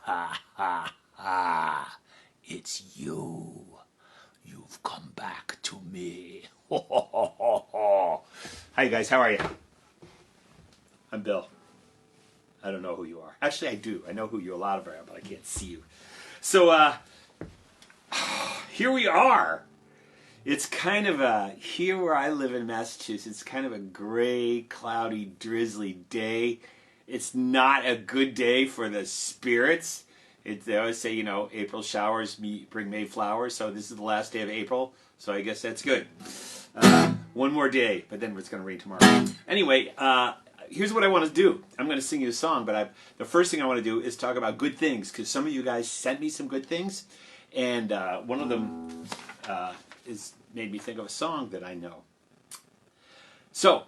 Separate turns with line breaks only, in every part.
ha, ha, ha. It's you. You've come back to me. Ho, ho, ho, ho, ho. Hi, guys. How are you? I'm Bill. I don't know who you are. Actually, I do. I know who you a lot of are, but I can't see you. So, here we are. It's kind of here where I live in Massachusetts, it's kind of a gray, cloudy, drizzly day. It's not a good day for the spirits. They always say, April showers bring May flowers, so this is the last day of April, so I guess that's good. One more day, but then it's going to rain tomorrow. Anyway, here's what I want to do. I'm going to sing you a song, but the first thing I want to do is talk about good things, because some of you guys sent me some good things, and one of them made me think of a song that I know. So,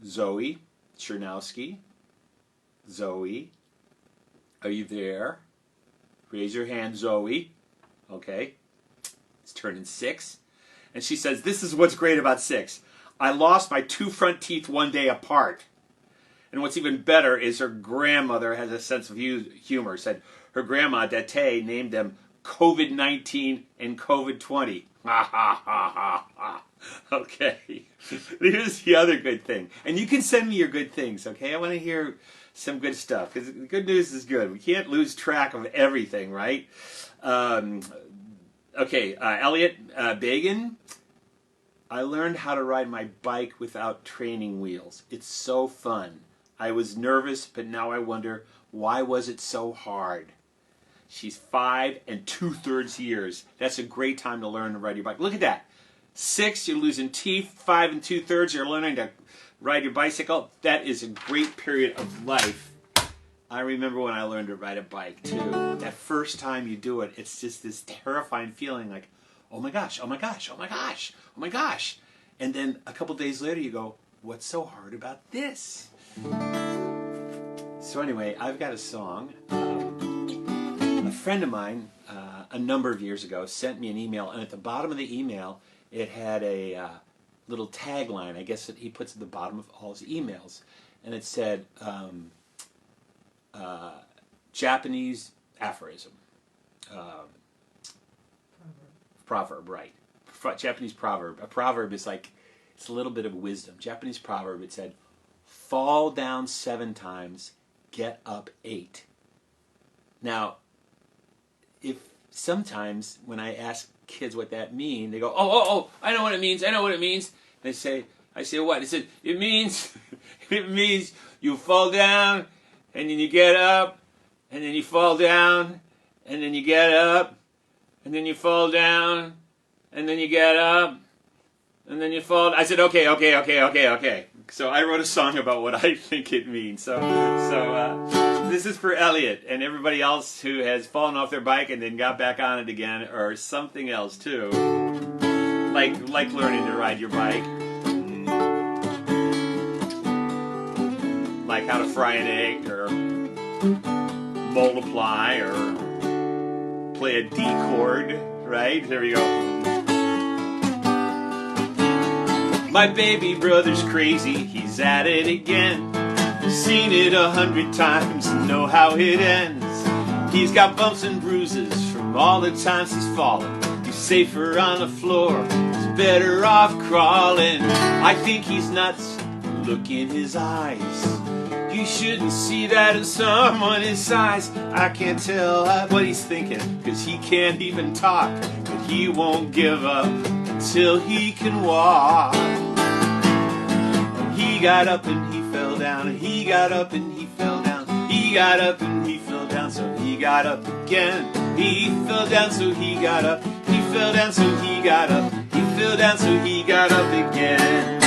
Zoe Chernowski. Zoe, are you there? Raise your hand, Zoe. Okay. It's turning 6. And she says, this is what's great about 6. I lost my 2 front teeth one day apart. And what's even better is her grandmother has a sense of humor. Said her grandma, Date, named them COVID-19 and COVID-20. Ha ha ha ha ha. Okay. Here's the other good thing. And you can send me your good things, okay? I want to hear some good stuff, because good news is good. We can't lose track of everything, right? Okay, Elliot Bagan. I learned how to ride my bike without training wheels. It's so fun. I was nervous, but now I wonder, why was it so hard? She's 5 2/3 years. That's a great time to learn to ride your bike. Look at that. 6, you're losing teeth. 5 2/3, you're learning to ride your bicycle. That is a great period of life. I remember when I learned to ride a bike, too. That first time you do it, it's just this terrifying feeling like, oh my gosh, oh my gosh, oh my gosh, oh my gosh. And then a couple days later you go, what's so hard about this? So anyway, I've got a song. A friend of mine, a number of years ago, sent me an email, and at the bottom of the email, it had a little tagline, I guess, that he puts at the bottom of all his emails. And it said, Japanese aphorism. Proverb, right. Japanese proverb. A proverb is like, it's a little bit of wisdom. Japanese proverb, it said, fall down 7 times, get up 8. Now, if sometimes when I ask kids what that means, they go, oh, I know what it means, I know what it means. I say, what? They said, it means you fall down, and then you get up, and then you fall down, and then you get up, and then you fall down, and then you get up, and then you fall. I said, okay. So I wrote a song about what I think it means. So this is for Elliot and everybody else who has fallen off their bike and then got back on it again, or something else too, like learning to ride your bike, like how to fry an egg, or multiply, or play a D chord. Right? There we go. My baby brother's crazy, he's at it again. Seen it 100 times, know how it ends. He's got bumps and bruises from all the times he's fallen. He's safer on the floor, he's better off crawling. I think he's nuts, look in his eyes. You shouldn't see that in someone his size. I can't tell what he's thinking, cause he can't even talk. But he won't give up until he can walk. He got up and he fell down, and he got up and he fell down. He got up and he fell down, so he got up again. He fell down, so he got up. He fell down, so he got up. He fell down, so he got up again.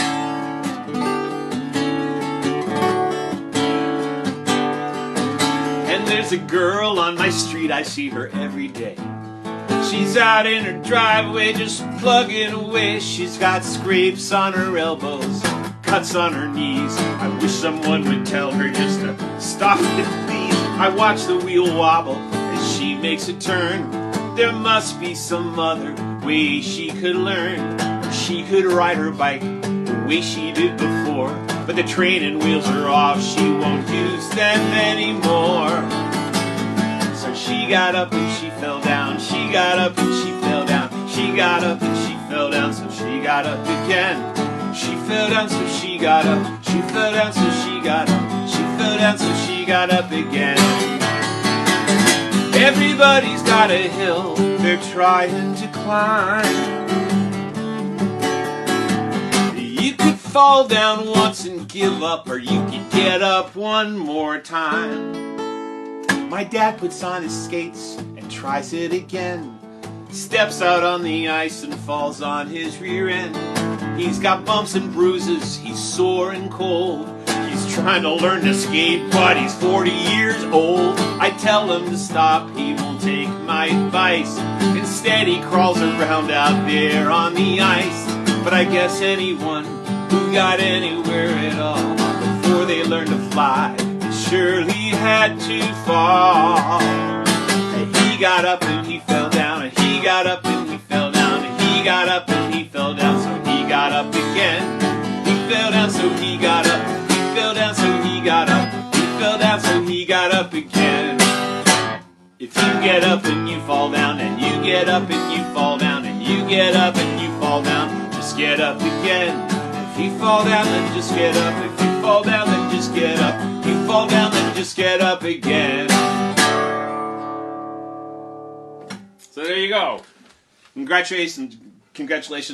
And there's a girl on my street, I see her every day. She's out in her driveway just plugging away. She's got scrapes on her elbows, cuts on her knees. I wish someone would tell her just to stop it, please. I watch the wheel wobble as she makes a turn. There must be some other way she could learn. She could ride her bike the way she did before. but the training wheels are off. She won't use them anymore. So she got up and she fell down. She got up and she fell down. She got up and she fell down. So she got up again. She fell down, so she got up. She fell down, so she got up. She fell down, so she got up again. Everybody's got a hill they're trying to climb. You could fall down once and give up, or you could get up one more time. My dad puts on his skates and tries it again. Steps out on the ice and falls on his rear end. He's got bumps and bruises, he's sore and cold. He's trying to learn to skate, but he's 40 years old. I tell him to stop, he won't take my advice. Instead he crawls around out there on the ice. But I guess anyone who got anywhere at all before they learned to fly, they surely had to fall. And he got up and he fell down, and he got up and he fell down, and he got up and he fell down, so he got up again. He fell down, so he got up. He fell down, so he got up. He fell down, so he got up again. If you get up and you fall down, and you get up and you fall down, and you get up and you fall down, just get up again. If you fall down, then just get up. If you fall down, then just get up. If you fall down, then just get up again. So there you go. Congratulations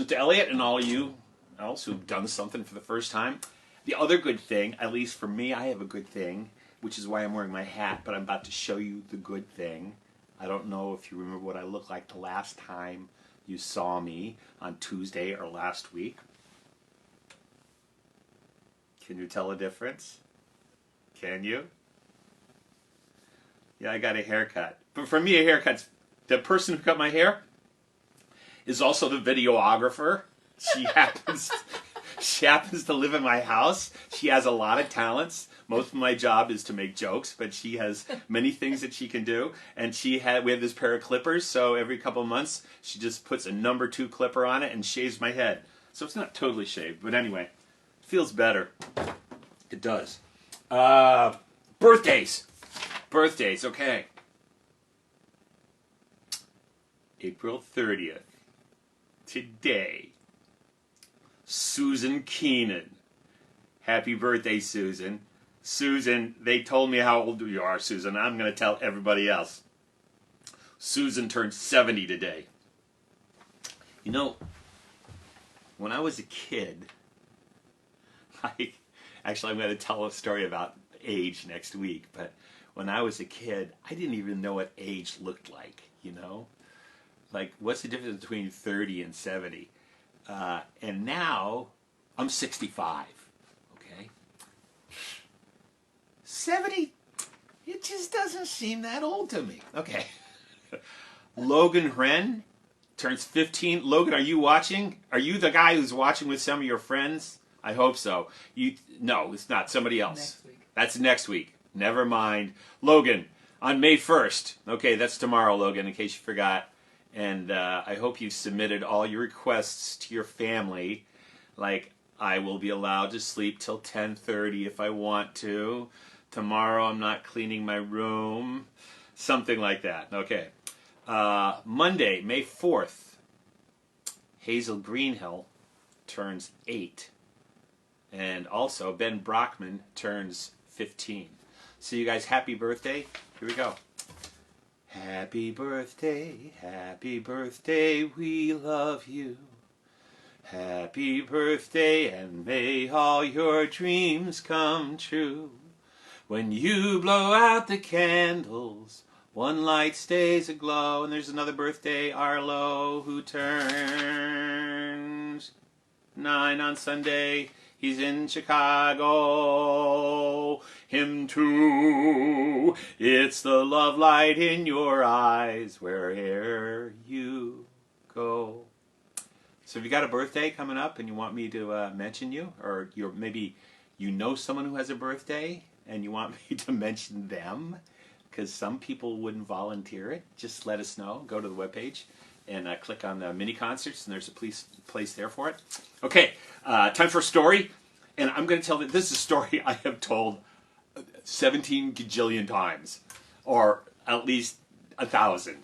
to Elliot and all you else who've done something for the first time. The other good thing, at least for me, I have a good thing, which is why I'm wearing my hat, but I'm about to show you the good thing. I don't know if you remember what I looked like the last time you saw me on Tuesday or last week. Can you tell a difference? Can you? Yeah, I got a haircut. But for me, a haircut's... The person who cut my hair is also the videographer. She happens to live in my house. She has a lot of talents. Most of my job is to make jokes, but she has many things that she can do. And we have this pair of clippers, so every couple of months she just puts a number 2 clipper on it and shaves my head. So it's not totally shaved, but anyway, it feels better. It does. Birthdays. Birthdays, okay. April 30th. Today. Susan Keenan. Happy birthday, Susan. Susan, they told me how old you are, Susan. I'm going to tell everybody else. Susan turned 70 today. You know, when I was a kid, actually I'm going to tell a story about age next week, but when I was a kid, I didn't even know what age looked like, you know? Like, what's the difference between 30 and 70? And now, I'm 65, okay? 70, it just doesn't seem that old to me. Okay. Logan Wren turns 15. Logan, are you watching? Are you the guy who's watching with some of your friends? I hope so. No, it's not. Somebody else.
Next week.
That's next week. Never mind. Logan, on May 1st. Okay, that's tomorrow, Logan, in case you forgot. And I hope you've submitted all your requests to your family. Like, I will be allowed to sleep till 10:30 if I want to. Tomorrow I'm not cleaning my room. Something like that. Okay. Monday, May 4th. Hazel Greenhill turns 8. And also, Ben Brockman turns 15. So you guys, happy birthday. Here we go. Happy birthday, we love you. Happy birthday, and may all your dreams come true. When you blow out the candles, one light stays aglow. And there's another birthday, Arlo, who turns 9 on Sunday. He's in Chicago. Him too. It's the love light in your eyes wherever you go. So if you got a birthday coming up and you want me to mention you, or maybe you know someone who has a birthday and you want me to mention them, because some people wouldn't volunteer it, just let us know. Go to the webpage and click on the mini concerts, and there's a place there for it. Okay, time for a story. And I'm going to tell that this is a story I have told 17 gajillion times, or at least 1,000.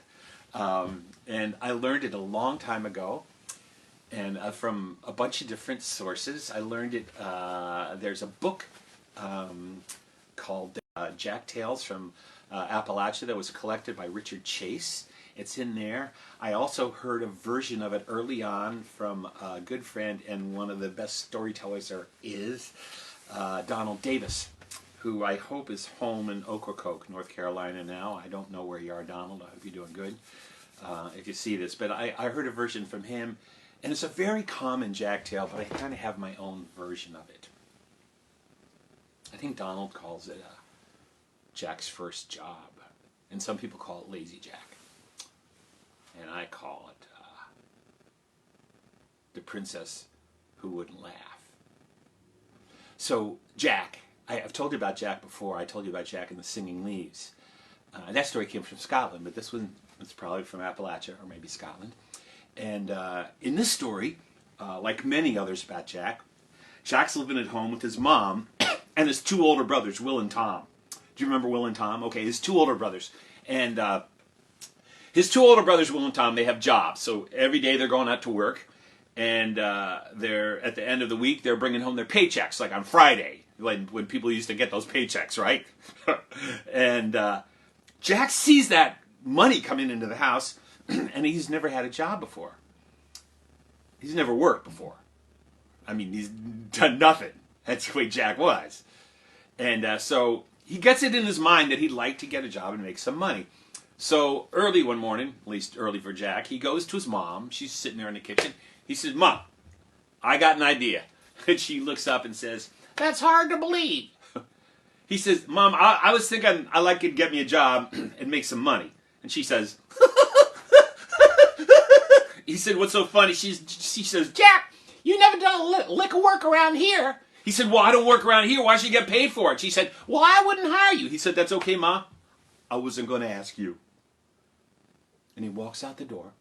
And I learned it a long time ago, and from a bunch of different sources. I learned it, there's a book called Jack Tales from Appalachia that was collected by Richard Chase. It's in there. I also heard a version of it early on from a good friend and one of the best storytellers there is, Donald Davis, who I hope is home in Ocracoke, North Carolina now. I don't know where you are, Donald. I hope you're doing good if you see this. But I heard a version from him, and it's a very common Jack tale, but I kind of have my own version of it. I think Donald calls it Jack's first job, and some people call it Lazy Jack. And I call it the princess who wouldn't laugh. So Jack, I've told you about Jack before. I told you about Jack and the Singing Leaves. That story came from Scotland, but this one was probably from Appalachia or maybe Scotland. And in this story, like many others about Jack, Jack's living at home with his mom and his two older brothers, Will and Tom. Do you remember Will and Tom? Okay, his two older brothers. And his two older brothers, Will and Tom, they have jobs. So every day they're going out to work. And they're at the end of the week, they're bringing home their paychecks, like on Friday, when people used to get those paychecks, right? And Jack sees that money coming into the house, and he's never had a job before. He's never worked before. I mean, he's done nothing. That's the way Jack was. And so he gets it in his mind that he'd like to get a job and make some money. So early one morning, at least early for Jack, he goes to his mom. She's sitting there in the kitchen. He says, "Mom, I got an idea." And she looks up and says, "That's hard to believe." He says, "Mom, I was thinking I'd like you to get me a job and make some money." And she says, he said, "What's so funny?" She says, "Jack, you never done a lick of work around here." He said, "Well, I don't work around here. Why should you get paid for it?" She said, "Well, I wouldn't hire you." He said, "That's okay, Ma. I wasn't going to ask you." And he walks out the door,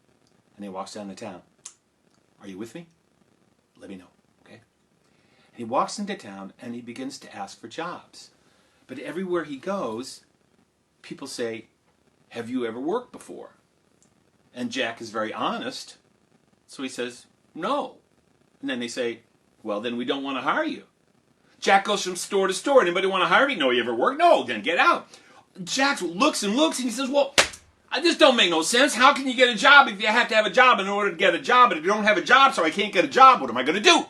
and he walks down the town. Are you with me? Let me know, okay? And he walks into town, and he begins to ask for jobs. But everywhere he goes, people say, "Have you ever worked before?" And Jack is very honest, so he says, "No." And then they say, "Well, then we don't want to hire you." Jack goes from store to store. "Anybody want to hire me?" "No, you ever work?" "No." "Then get out." Jack looks and looks, and he says, "Well, this don't make no sense. How can you get a job if you have to have a job in order to get a job? And if you don't have a job, so I can't get a job, what am I going to do?"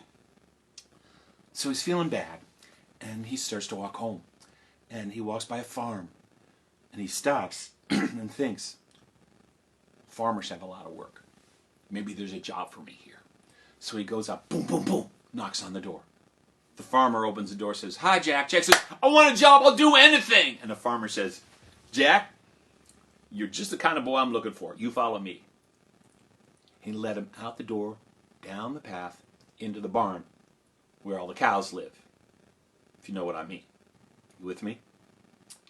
So he's feeling bad, and he starts to walk home. And he walks by a farm, and he stops and thinks, farmers have a lot of work. Maybe there's a job for me here. So he goes up, boom, boom, boom, knocks on the door. The farmer opens the door, says, "Hi, Jack." Jack says, "I want a job. I'll do anything." And the farmer says, "Jack, you're just the kind of boy I'm looking for. You follow me." He led him out the door, down the path, into the barn, where all the cows live, if you know what I mean. You with me?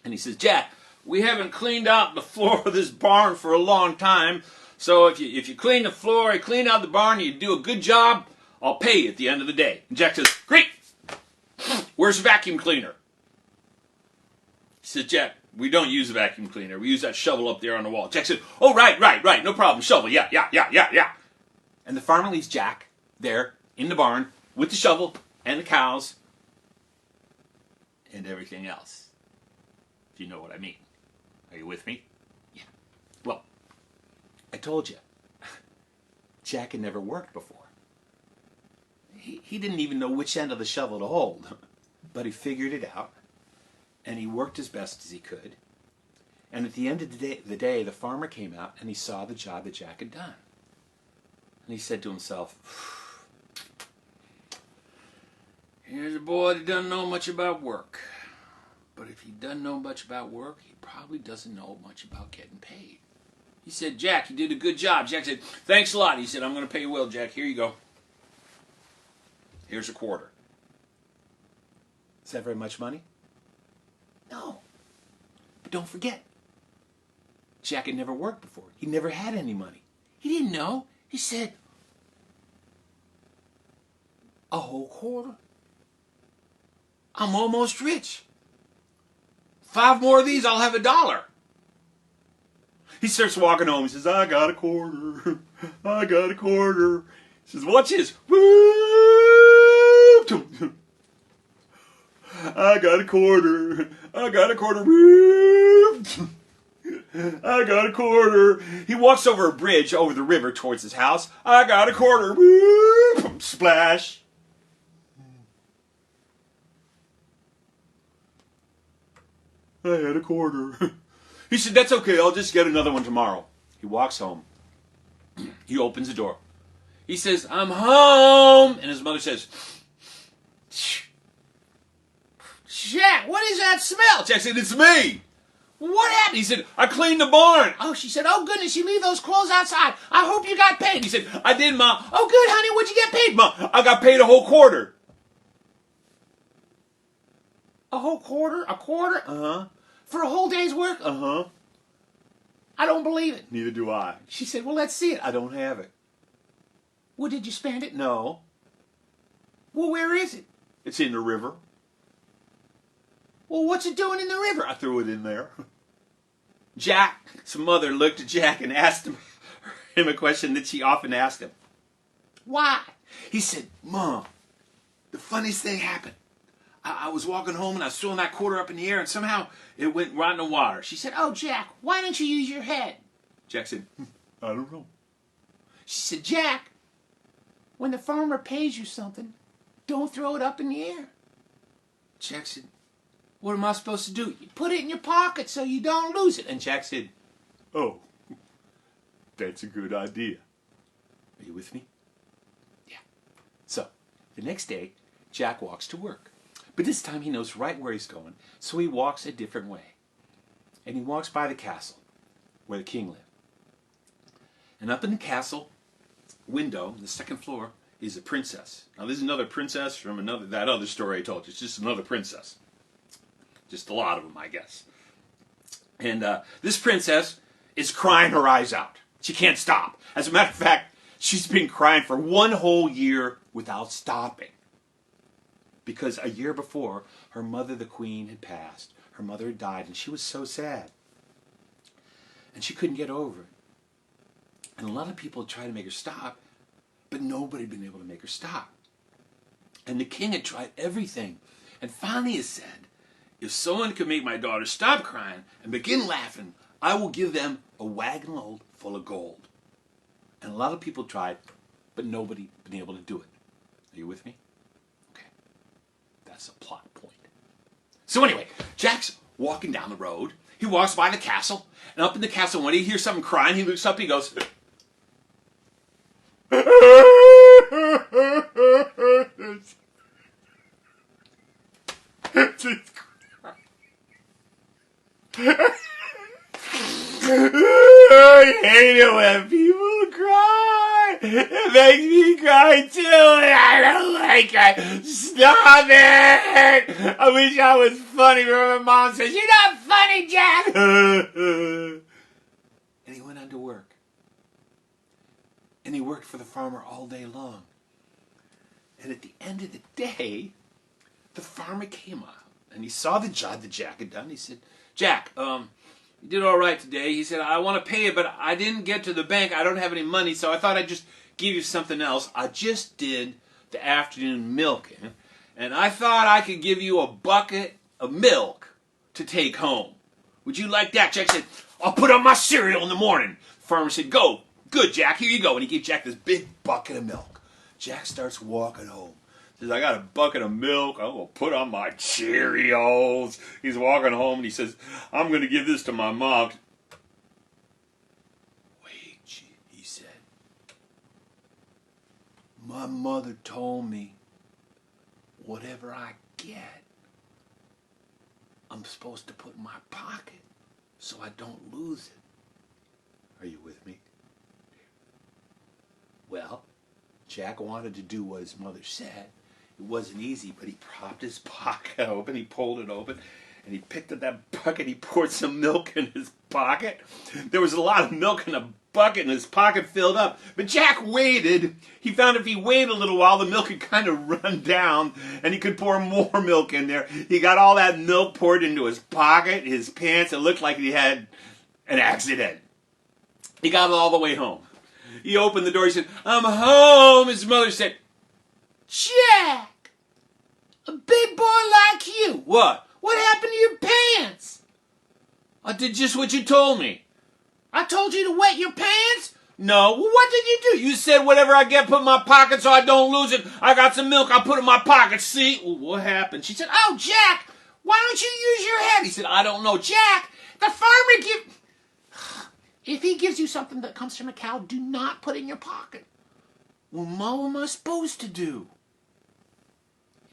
And he says, "Jack, we haven't cleaned out the floor of this barn for a long time, so if you clean the floor, you clean out the barn, you do a good job, I'll pay you at the end of the day." And Jack says, "Great. Where's the vacuum cleaner?" He says, "Jack, we don't use a vacuum cleaner. We use that shovel up there on the wall." Jack said, "Oh, right. No problem. Shovel. Yeah. And the farmer leaves Jack there in the barn with the shovel and the cows and everything else. If you know what I mean. Are you with me? Yeah. Well, I told you. Jack had never worked before. He didn't even know which end of the shovel to hold. But he figured it out. And he worked as best as he could. And at the end of the day, the farmer came out and he saw the job that Jack had done. And he said to himself, "Here's a boy that doesn't know much about work. But if he doesn't know much about work, he probably doesn't know much about getting paid." He said, "Jack, you did a good job." Jack said, "Thanks a lot." He said, "I'm going to pay you well, Jack. Here you go. Here's a quarter." Is that very much money? No. But don't forget, Jack had never worked before. He never had any money. He didn't know. He said, "A whole quarter? I'm almost rich. 5 more of these, I'll have $1. He starts walking home. He says, I got a quarter. I got a quarter. He says, watch this. Woo! I got a quarter. I got a quarter. Woo! I got a quarter. He walks over a bridge over the river towards his house. I got a quarter. Woo! Splash. I had a quarter. He said, that's okay. I'll just get another one tomorrow. He walks home. He opens the door. He says, I'm home. And his mother says, Jack, what is that smell? Jack said, it's me. What happened? He said, I cleaned the barn. Oh, she said, oh, goodness, you leave those clothes outside. I hope you got paid. He said, I did, Ma. Oh, good, honey. What'd you get paid, Ma? I got paid a whole quarter. A whole quarter? A quarter? Uh-huh. For a whole day's work? Uh-huh. I don't believe it. Neither do I. She said, well, let's see it. I don't have it. Well, did you spend it? No. Well, where is it? It's in the river. Well, what's it doing in the river? I threw it in there. Jack's mother looked at Jack and asked him a question that she often asked him. Why? He said, Mom, the funniest thing happened. I was walking home and I was throwing that quarter up in the air and somehow it went right in the water. She said, oh, Jack, why don't you use your head? Jack said, I don't know. She said, Jack, when the farmer pays you something, don't throw it up in the air. Jack said, what am I supposed to do? You put it in your pocket so you don't lose it. And Jack said, oh, that's a good idea. Are you with me? Yeah. So, the next day, Jack walks to work. But this time he knows right where he's going, so he walks a different way. And he walks by the castle where the king lived. And up in the castle window, the second floor, is a princess. Now this is another princess from that other story I told you. It's just another princess. Just a lot of them, I guess. And this princess is crying her eyes out. She can't stop. As a matter of fact, she's been crying for 1 whole year without stopping. Because a year before, her mother, the queen, had passed. Her mother had died, and she was so sad. And she couldn't get over it. And a lot of people tried to make her stop, but nobody had been able to make her stop. And the king had tried everything. And finally he said, if someone could make my daughter stop crying and begin laughing, I will give them a wagon load full of gold. And a lot of people tried, but nobody had been able to do it. Are you with me? That's a plot point. So anyway, Jack's walking down the road. He walks by the castle, and up in the castle, when he hears something crying, he looks up, he goes, I hate it when people cry. It makes me cry too, and I don't like it. Stop it! I wish I was funny, but my mom says, you're not funny, Jack! And he went on to work. And he worked for the farmer all day long. And at the end of the day, the farmer came up, and he saw the job that Jack had done. He said, Jack, you did all right today. He said, I want to pay you, but I didn't get to the bank. I don't have any money, so I thought I'd just give you something else. I just did the afternoon milking, and I thought I could give you a bucket of milk to take home. Would you like that? Jack said, I'll put on my cereal in the morning. The farmer said, go. Good, Jack. Here you go. And he gave Jack this big bucket of milk. Jack starts walking home. Says, I got a bucket of milk. I'm going to put on my Cheerios. He's walking home and he says, I'm going to give this to my mom. Wait, he said. My mother told me whatever I get, I'm supposed to put in my pocket so I don't lose it. Are you with me? Well, Jack wanted to do what his mother said. It wasn't easy, but he propped his pocket open, he pulled it open, and he picked up that bucket. He poured some milk in his pocket. There was a lot of milk in the bucket, and his pocket filled up. But Jack waited. He found if he waited a little while, the milk could kind of run down, and he could pour more milk in there. He got all that milk poured into his pocket, his pants. It looked like he had an accident. He got it all the way home. He opened the door. He said, "I'm home." His mother said, "Jack, a big boy like you. What? What happened to your pants?" "I did just what you told me." "I told you to wet your pants?" "No." "Well, what did you do?" "You said whatever I get, put in my pocket so I don't lose it. I got some milk, I put it in my pocket. See?" "Well, what happened?" She said, "Oh, Jack, why don't you use your head?" He said, "I don't know." "Jack, the farmer if he gives you something that comes from a cow, do not put it in your pocket." "Well, Mom, what am I supposed to do?"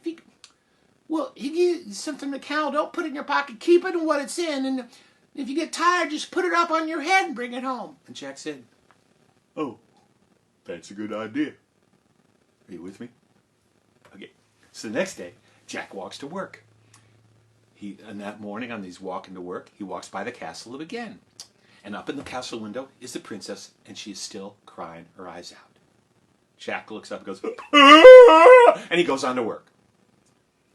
He gives you something from a cow, don't put it in your pocket. Keep it in what it's in, and if you get tired, just put it up on your head and bring it home. And Jack said, "Oh, that's a good idea." Are you with me? Okay. So the next day, Jack walks to work. And that morning, on his walking to work, he walks by the castle again. And up in the castle window is the princess, and she is still crying her eyes out. Jack looks up and goes, "Ah!" And he goes on to work.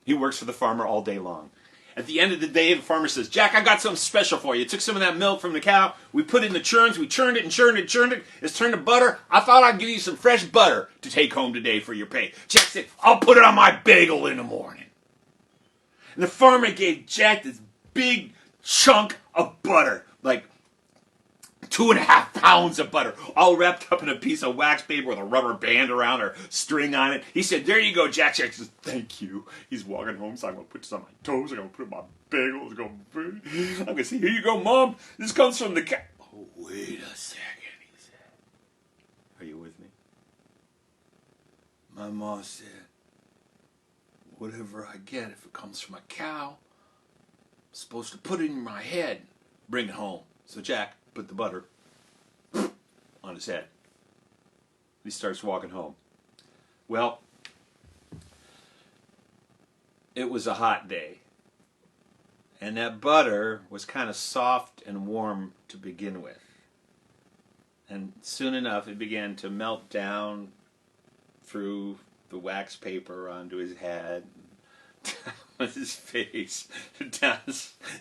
He works for the farmer all day long. At the end of the day, the farmer says, "Jack, I got something special for you. Took some of that milk from the cow. We put it in the churns. We churned it and churned it and churned it. It's turned to butter. I thought I'd give you some fresh butter to take home today for your pay." Jack said, "I'll put it on my bagel in the morning." And the farmer gave Jack this big chunk of butter, like 2.5 pounds of butter, all wrapped up in a piece of wax paper with a rubber band around or string on it. He said, "There you go, Jack." Jack says, "Thank you." He's walking home, so I'm going to put this on my toes. I'm going to put it on my bagels. I'm going to say, "Here you go, Mom. This comes from the cow." "Oh, wait a second," he said. Are you with me? "My mom said, whatever I get, if it comes from a cow, I'm supposed to put it in my head, bring it home." So Jack put the butter on his head. He starts walking home. Well, it was a hot day. And that butter was kind of soft and warm to begin with. And soon enough, it began to melt down through the wax paper onto his head, down his face, down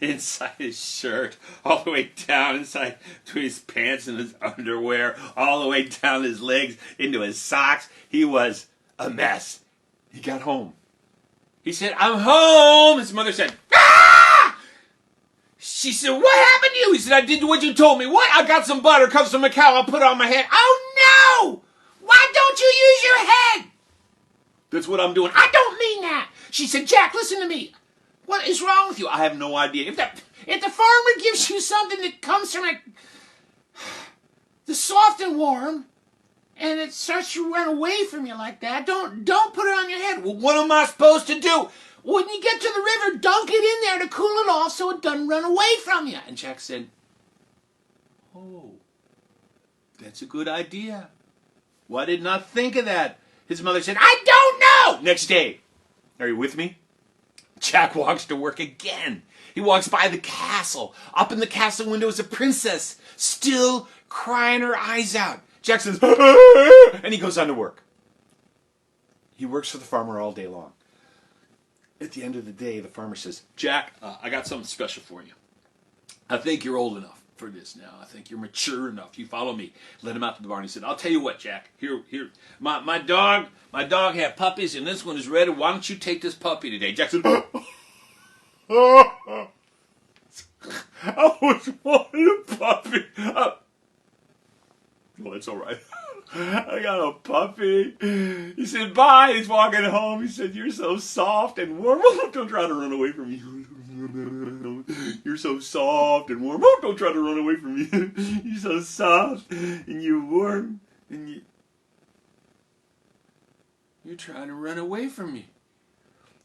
inside his shirt, all the way down inside to his pants and his underwear, all the way down his legs into his socks. He was a mess. He got home. He said, "I'm home." His mother said, "Ah!" She said, "What happened to you?" He said, "I did what you told me." "What?" "I got some butter, comes from a cow, I'll put it on my head." "Oh no! Why don't you use your head?" "That's what I'm doing." "I don't mean that." She said, "Jack, listen to me. What is wrong with you?" "I have no idea. If the farmer gives you something that comes from the soft and warm, and it starts to run away from you like that, don't put it on your head." "Well, what am I supposed to do?" "When you get to the river, dunk it in there to cool it off so it doesn't run away from you." And Jack said, "Oh, that's a good idea. Why didn't I think of that?" His mother said, "I don't know." Next day, are you with me? Jack walks to work again. He walks by the castle. Up in the castle window is a princess, still crying her eyes out. Jack says, "Ah!" And he goes on to work. He works for the farmer all day long. At the end of the day, the farmer says, "Jack, I got something special for you. I think you're old enough for this now. I think you're mature enough. You follow me." Let him out to the barn. He said, "I'll tell you what, Jack. Here, my dog had puppies, and this one is ready. Why don't you take this puppy today?" Jack said, "I was wanting a puppy." "Well, that's all right. I got a puppy." He said, "Bye." He's walking home. He said, "You're so soft and warm." "Don't try to run away from me." "You're so soft and warm." "Don't try to run away from me." "You're so soft and you're warm and you're trying to run away from me.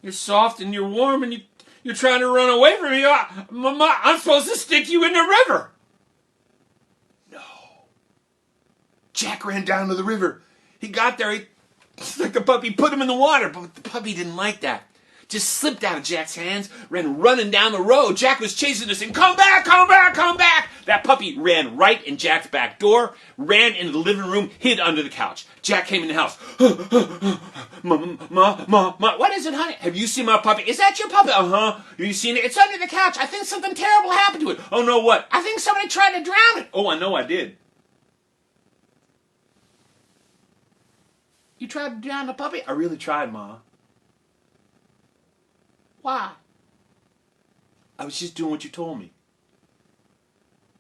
You're soft and you're warm and you're trying to run away from me. I'm supposed to stick you in the river." No. Jack ran down to the river. He got there. He stuck the puppy, put him in the water, but the puppy didn't like that. just slipped out of Jack's hands, ran running down the road. Jack was chasing us and, come back, come back, come back. That puppy ran right in Jack's back door, ran into the living room, hid under the couch. Jack came in the house. Ma, what is it, honey? Have you seen my puppy? Is that your puppy? Uh-huh. Have you seen it? It's under the couch. I think something terrible happened to it. Oh, no, what? I think somebody tried to drown it. Oh, I know I did. You tried to drown the puppy? I really tried, Ma. Why? I was just doing what you told me.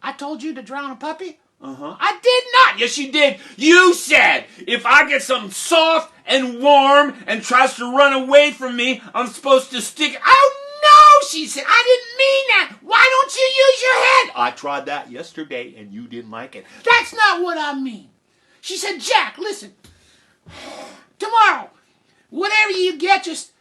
I told you to drown a puppy? Uh-huh. I did not. Yes, you did. You said if I get something soft and warm and tries to run away from me, I'm supposed to stick. Oh, no, she said. I didn't mean that. Why don't you use your head? I tried that yesterday, and you didn't like it. That's not what I mean. She said, Jack, listen. Tomorrow, whatever you get, just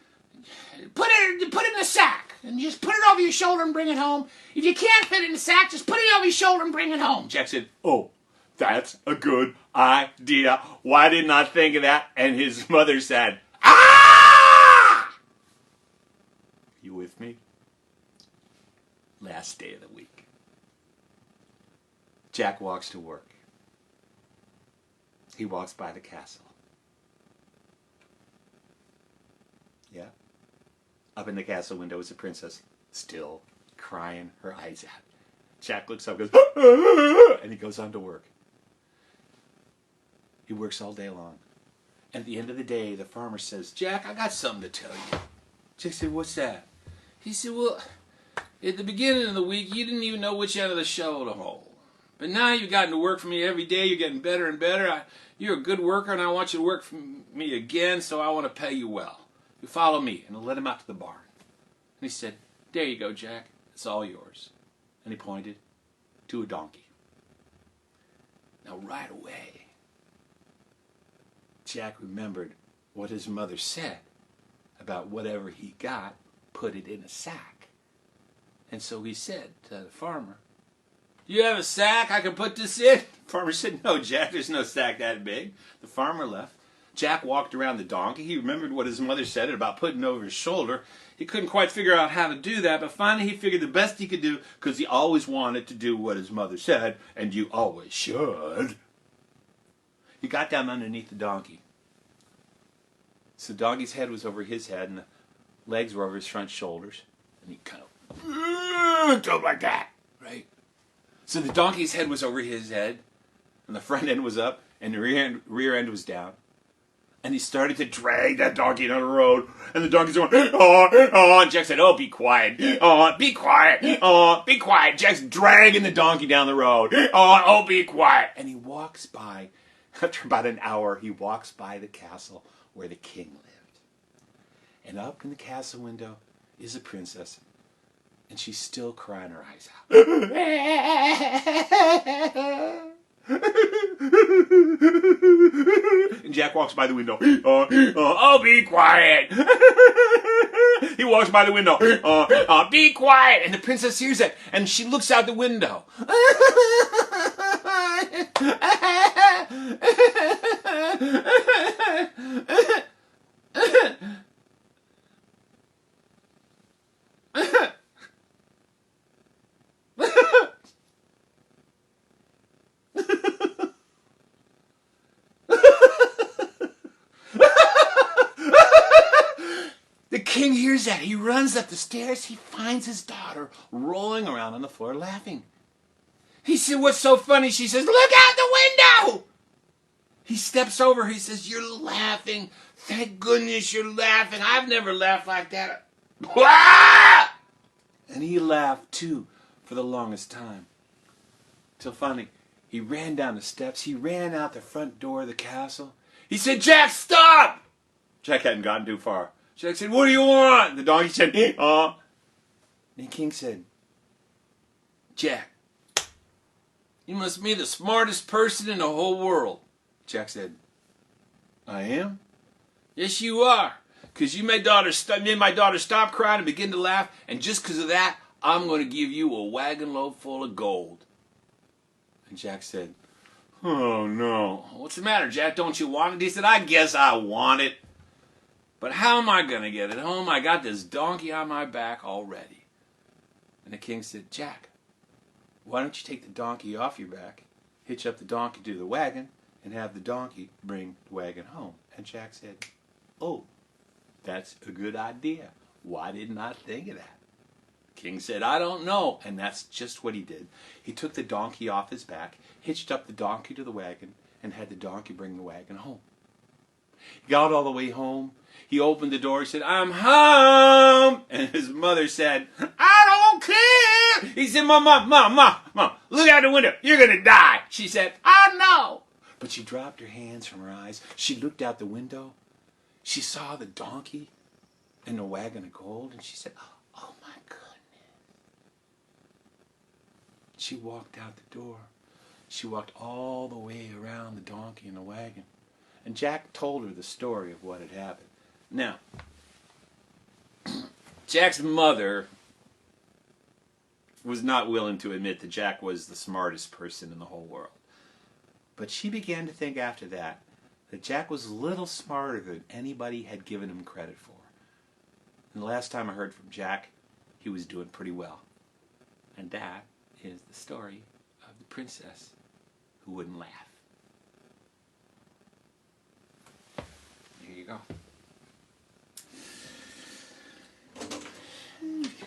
put it in a sack and just put it over your shoulder and bring it home. If you can't fit it in the sack, just put it over your shoulder and bring it home. Jack said, oh, that's a good idea. Why didn't I think of that? And his mother said, ah! You with me? Last day of the week. Jack walks to work. He walks by the castle. Yeah. Up in the castle window is a princess, still crying her eyes out. Jack looks up and goes, and he goes on to work. He works all day long. And at the end of the day, the farmer says, Jack, I got something to tell you. Jack said, what's that? He said, well, at the beginning of the week, you didn't even know which end of the shovel to hold. But now you've gotten to work for me every day. You're getting better and better. You're a good worker, and I want you to work for me again, so I want to pay you well. You follow me, and I'll let him out to the barn. And he said, there you go, Jack. It's all yours. And he pointed to a donkey. Now, right away, Jack remembered what his mother said about whatever he got, put it in a sack. And so he said to the farmer, do you have a sack I can put this in? The farmer said, no, Jack, there's no sack that big. The farmer left. Jack walked around the donkey. He remembered what his mother said about putting it over his shoulder. He couldn't quite figure out how to do that, but finally he figured the best he could do, because he always wanted to do what his mother said, and you always should. He got down underneath the donkey. So the donkey's head was over his head, and the legs were over his front shoulders. And he kind of dove like that, right? So the donkey's head was over his head, and the front end was up, and the rear end was down. And he started to drag that donkey down the road. And the donkey's going, oh. And Jack said, oh, be quiet. Oh, be quiet. Oh, be quiet. Jack's dragging the donkey down the road. Oh, be quiet. And he walks by, after about an hour, he walks by the castle where the king lived. And up in the castle window is a princess. And she's still crying her eyes out. And Jack walks by the window. Oh, be quiet. He walks by the window. Be quiet. And the princess hears it, and she looks out the window. The king hears that. He runs up the stairs. He finds his daughter rolling around on the floor laughing. He said, what's so funny? She says, look out the window. He steps over. He says, you're laughing. Thank goodness you're laughing. I've never laughed like that. And he laughed too for the longest time. Till finally, he ran down the steps. He ran out the front door of the castle. He said, Jack, stop! Jack hadn't gotten too far. Jack said, what do you want? The donkey said, And the king said, Jack, you must be the smartest person in the whole world. Jack said, I am? Yes, you are. Because you made my daughter stop crying and begin to laugh. And just because of that, I'm going to give you a wagon load full of gold. And Jack said, oh, no. What's the matter, Jack? Don't you want it? He said, I guess I want it. But how am I going to get it home? I got this donkey on my back already. And the king said, Jack, why don't you take the donkey off your back, hitch up the donkey to the wagon, and have the donkey bring the wagon home? And Jack said, oh, that's a good idea. Why didn't I think of that? The king said, I don't know. And that's just what he did. He took the donkey off his back, hitched up the donkey to the wagon, and had the donkey bring the wagon home. He got all the way home. He opened the door. He said, I'm home. And his mother said, I don't care. He said, Mom, look out the window. You're going to die. She said, I know. But she dropped her hands from her eyes. She looked out the window. She saw the donkey and the wagon of gold. And she said, oh my goodness. She walked out the door. She walked all the way around the donkey and the wagon. And Jack told her the story of what had happened. Now, Jack's mother was not willing to admit that Jack was the smartest person in the whole world. But she began to think after that Jack was a little smarter than anybody had given him credit for. And the last time I heard from Jack, he was doing pretty well. And that is the story of the princess who wouldn't laugh. Here you go.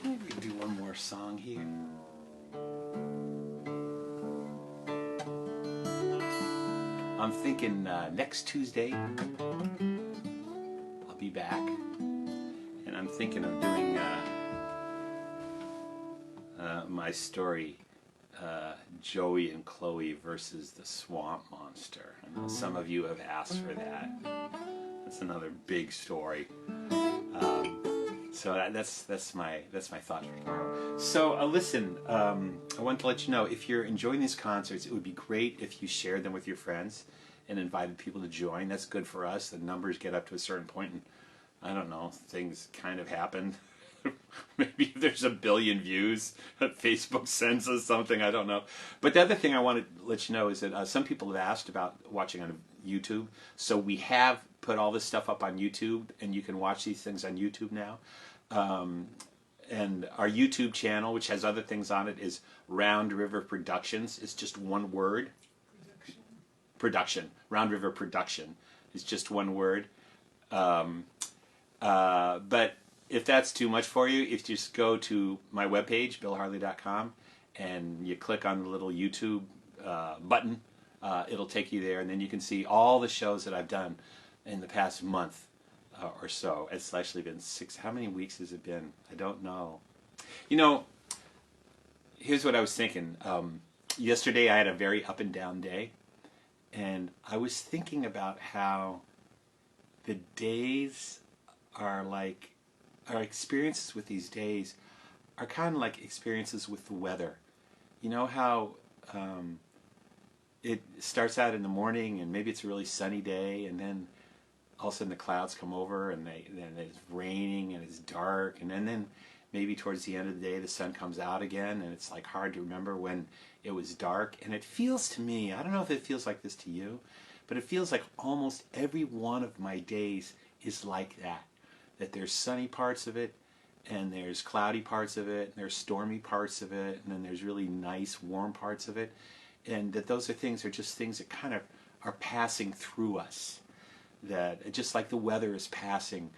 Maybe do one more song here. I'm thinking next Tuesday I'll be back, and I'm thinking of doing my story, Joey and Chloe versus the Swamp Monster. I know some of you have asked for that. That's another big story. So that's my thought for tomorrow. So listen, I want to let you know, if you're enjoying these concerts, it would be great if you shared them with your friends and invited people to join. That's good for us. The numbers get up to a certain point, and I don't know, things kind of happen. Maybe if there's 1 billion views, Facebook sends us something, I don't know. But the other thing I want to let you know is that some people have asked about watching on YouTube. So we have put all this stuff up on YouTube, and you can watch these things on YouTube now. And our YouTube channel, which has other things on it, is Round River Productions. It's just one word. Production. Round River Production is just one word. But if that's too much for you, if you just go to my webpage, billharley.com, and you click on the little YouTube button, it'll take you there, and then you can see all the shows that I've done in the past month or so. It's actually been 6. How many weeks has it been? I don't know. You know, here's what I was thinking. Yesterday I had a very up and down day, and I was thinking about how the days are like, our experiences with these days are kind of like experiences with the weather. You know how it starts out in the morning and maybe it's a really sunny day, and then all of a sudden the clouds come over and then it's raining and it's dark, and then maybe towards the end of the day the sun comes out again, and it's like hard to remember when it was dark. And it feels to me, I don't know if it feels like this to you, but it feels like almost every one of my days is like that. That there's sunny parts of it, and there's cloudy parts of it, and there's stormy parts of it, and then there's really nice warm parts of it. And that those are just things that kind of are passing through us. That just like the weather is passing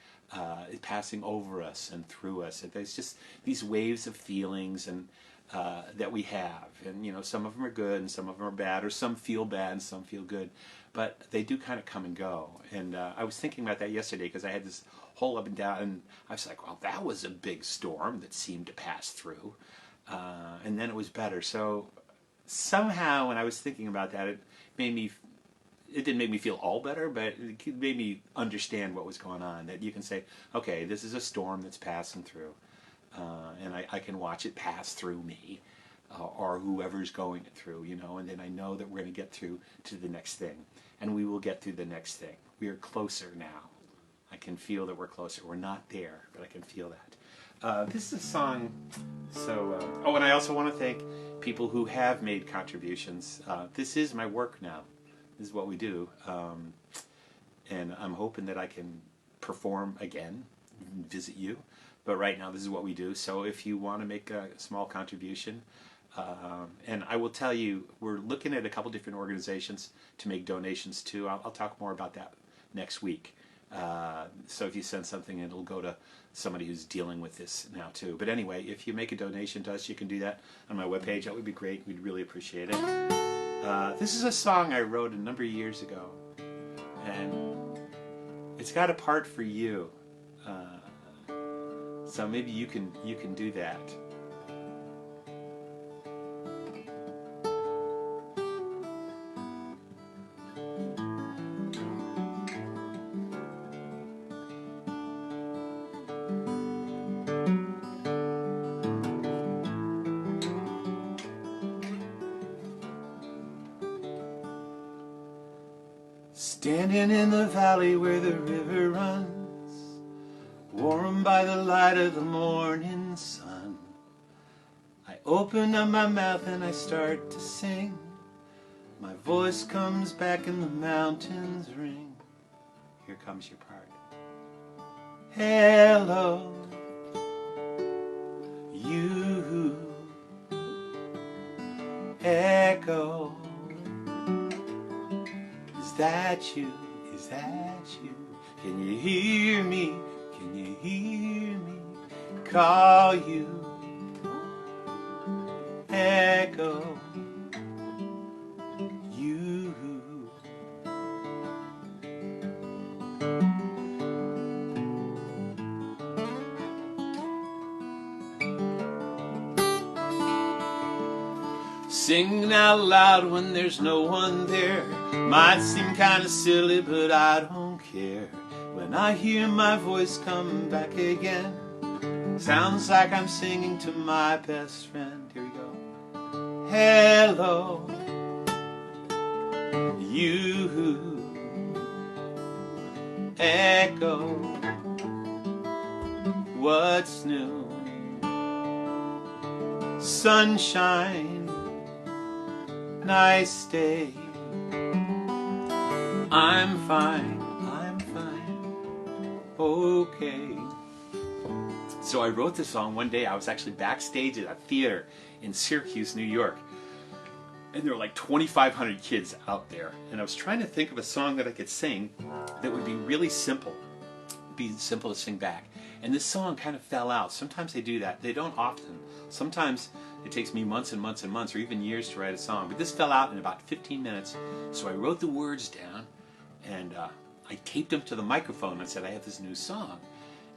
over us and through us. And there's just these waves of feelings and that we have. And you know, some of them are good and some of them are bad, or some feel bad and some feel good. But they do kind of come and go. And I was thinking about that yesterday because I had this whole up and down, and I was like, well, that was a big storm that seemed to pass through. And then it was better. So somehow when I was thinking about that, it didn't make me feel all better, but it made me understand what was going on. That you can say, okay, this is a storm that's passing through, and I can watch it pass through me, or whoever's going it through, you know, and then I know that we're going to get through to the next thing, and we will get through the next thing. We are closer now. I can feel that we're closer. We're not there, but I can feel that. This is a song, so, and I also want to thank people who have made contributions. This is my work now. This is what we do, and I'm hoping that I can perform again, visit you. But right now, this is what we do. So if you want to make a small contribution, and I will tell you, we're looking at a couple different organizations to make donations to. I'll talk more about that next week. So if you send something, it'll go to somebody who's dealing with this now too. But anyway, if you make a donation to us, you can do that on my webpage. That would be great. We'd really appreciate it. This is a song I wrote a number of years ago, and it's got a part for you. So maybe you can do that. Standing in the valley where the river runs, warmed by the light of the morning sun, I open up my mouth and I start to sing. My voice comes back and the mountains ring. Here comes your part. Hello, you echo. Is that you? Is that you? Can you hear me? Can you hear me? Call you. Echo. You. Singing out loud when there's no one there might seem kinda silly, but I don't care. When I hear my voice come back again, sounds like I'm singing to my best friend. Here we go. Hello, you echo. What's new? Sunshine, nice day. I'm fine, okay. So I wrote this song one day. I was actually backstage at a theater in Syracuse, New York. And there were like 2,500 kids out there. And I was trying to think of a song that I could sing that would be really simple. Be simple to sing back. And this song kind of fell out. Sometimes they do that. They don't often. Sometimes it takes me months and months and months or even years to write a song. But this fell out in about 15 minutes. So I wrote the words down and I taped them to the microphone and said, I have this new song.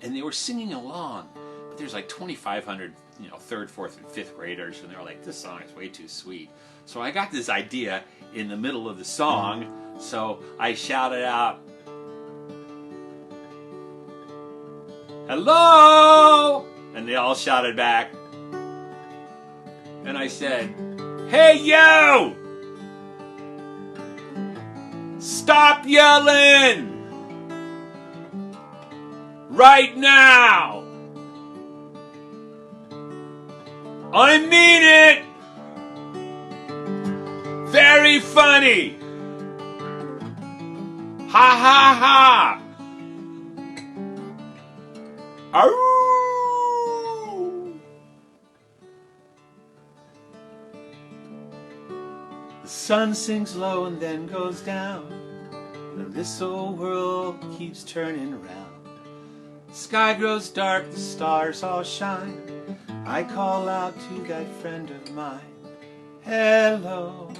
And they were singing along. But there's like 2,500, third, fourth, and fifth graders. And they were like, this song is way too sweet. So I got this idea in the middle of the song. So I shouted out, hello! And they all shouted back. And I said, hey you! Stop yelling! Right now! I mean it! Very funny! Ha ha ha! Arroo! The sun sinks low and then goes down, and this old world keeps turning around. The sky grows dark, the stars all shine. I call out to that friend of mine. Hello,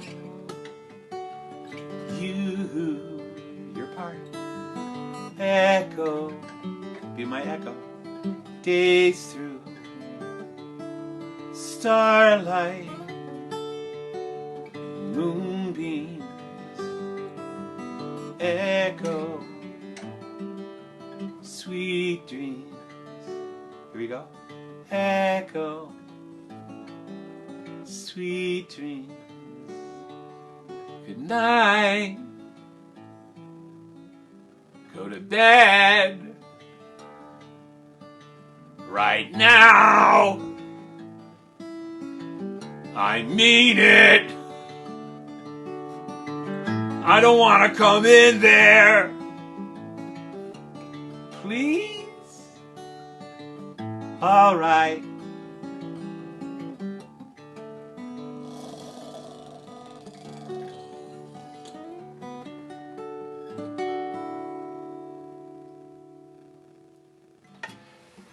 you, your part. Echo, be my echo. Days through starlight, moonbeams, echo, sweet dreams. Here we go. Echo, sweet dreams. Good night. Go to bed. Right now. I mean it. I don't want to come in there. please? All right.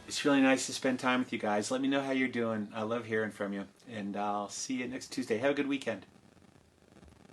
It's really nice to spend time with you guys. Let me know how you're doing. I love hearing from you. And I'll see you next Tuesday. Have a good weekend.